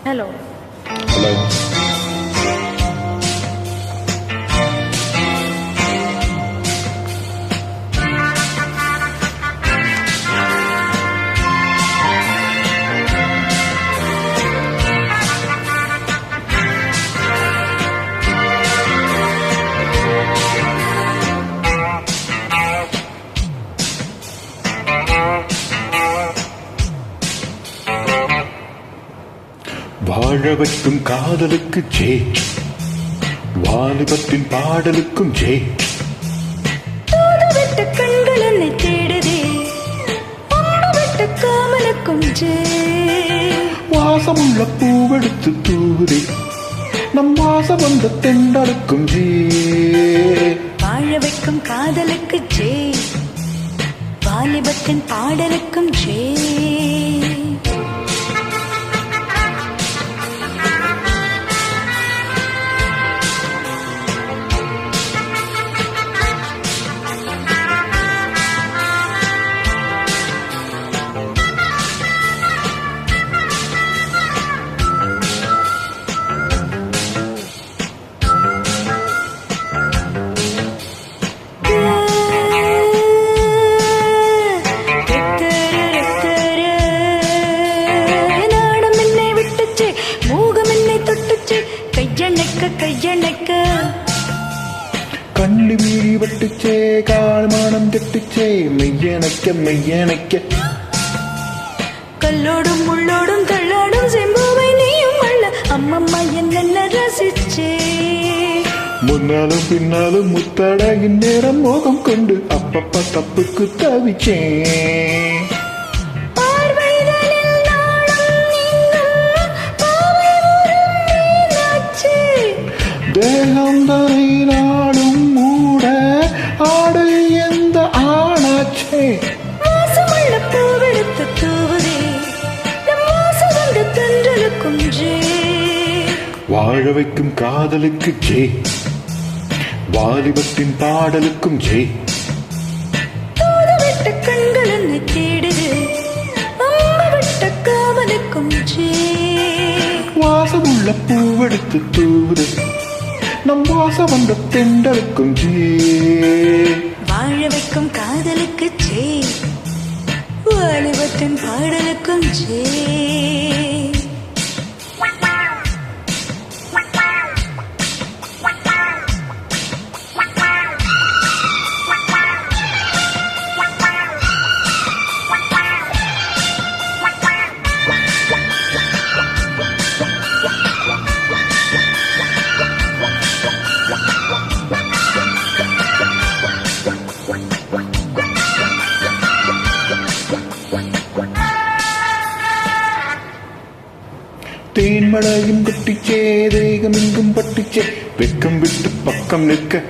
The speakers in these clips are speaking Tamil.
Hello. Hello. வாழ வைக்கும் காதலுக்கு ஜே, வாலிபத்தின் பாடலுக்கும் ஜே. தூதுவிட்ட கண்கள் என்னை தேடுதே, அம்புவிட்ட காமலுக்கும் ஜே. வாசமுள்ள பூவெடுத்து தூவுதே, நம் வாசம் வந்த தெண்டலுக்கும் ஜே. வாழ வைக்கும் காதலுக்கு ஜே, வாலிபத்தின் பாடலுக்கும் ஜே. கண்ணி வீழி வட்டுச்சே, கால்மானம் கெட்டுச்சே, மெய்யணைக்க மெய்யணைக்க. கல்லோடும் முள்ளோடும் தள்ளாடும் செம்பூவை நீயும் அல்ல, அம்மம்மா என்ன ரசிச்சே. முன்னாலும் பின்னாலும் முத்தட இந்நேரம் மோகம் கொண்டு அப்பப்ப தப்புக்கு தவிச்சேன். தேகம் தரை நாடும் மூட ஆடு எந்த ஆனாச்சே. வாசமுள்ள பூவெடுத்து தூவுதே, நம் வாசம் வந்த தென்றலுக்கும் ஜே. வாழ வைக்கும் காதலுக்கு ஜே, வாலிபத்தின் பாடலுக்கும் ஜே. தூதுவிட்ட கண்கள் என்னை தேடுது, அம்புவிட்ட காவலுக்கும் ஜே. வாசமுள்ள பூவெடுத்து தூவுது, நம் வாசம் வந்த தெண்டலுக்கும் ஜே. வாழ வைக்கும் காதலுக்கு ஜே, வாலிபத்தின் பாடலுக்கும் ஜே. தேன்மழையும் கட்டிச்சே, தேகம் எங்கும் பட்டுச்சே, வெக்கம் விட்டு பக்கம் நிற்க.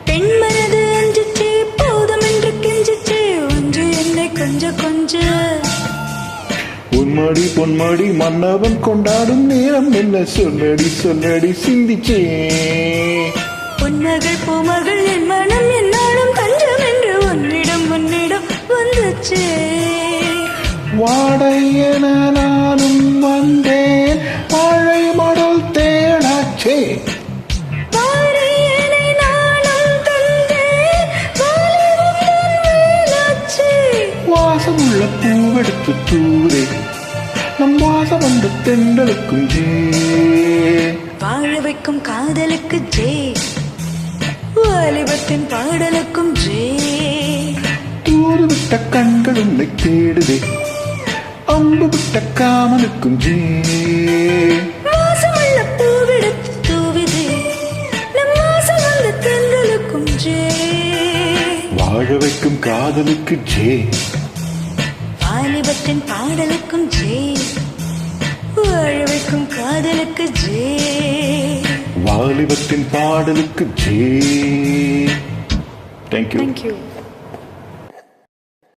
பெண்மனது அஞ்சிச்சே, போதும் என்று கெஞ்சிச்சே, ஒன்று என்னை கொஞ்ச கொஞ்ச. உன்மடி பொன்மடி மன்னவன் கொண்டாடும் நேரம் என்ன, சொல்லடி சொல்லடி சிந்திச்சே. பொன்மகள் பூமகள் என் மனம் என்னாலும் தஞ்சம் என்று உன்னிடம் வந்துச்சே. வாடையென நானும் வந்தேன், வாழை மடல் தேடாச்சே. வாழையனை நானும் தந்தேன், வாலிபம் வேலாச்சே. வாசமுள்ள பூவெடுத்து தூரே, நம் வாசம் வந்த தெண்டலுக்கும் ஜே. வாழ வைக்கும் காதலுக்கு ஜே, வாலிபத்தின் பாடலுக்கும் ஜே. தூதுவிட்ட கண்கள் உன்னை தேடுதே, அம்பு விட்ட காமனுக்கும் ஜே. வாசமுள்ள பூவெடுத்து தூவிதே, நம் வாசம் வந்த தென்றலுக்கும் ஜே. வாழ வைக்கும் காதலுக்கு ஜே, வாலிபத்தின் பாடலுக்கும் ஜே. வாழ வைக்கும் காதலுக்கு ஜே, வாலிபத்தின் பாடலுக்கு J. Thank you. Thank you.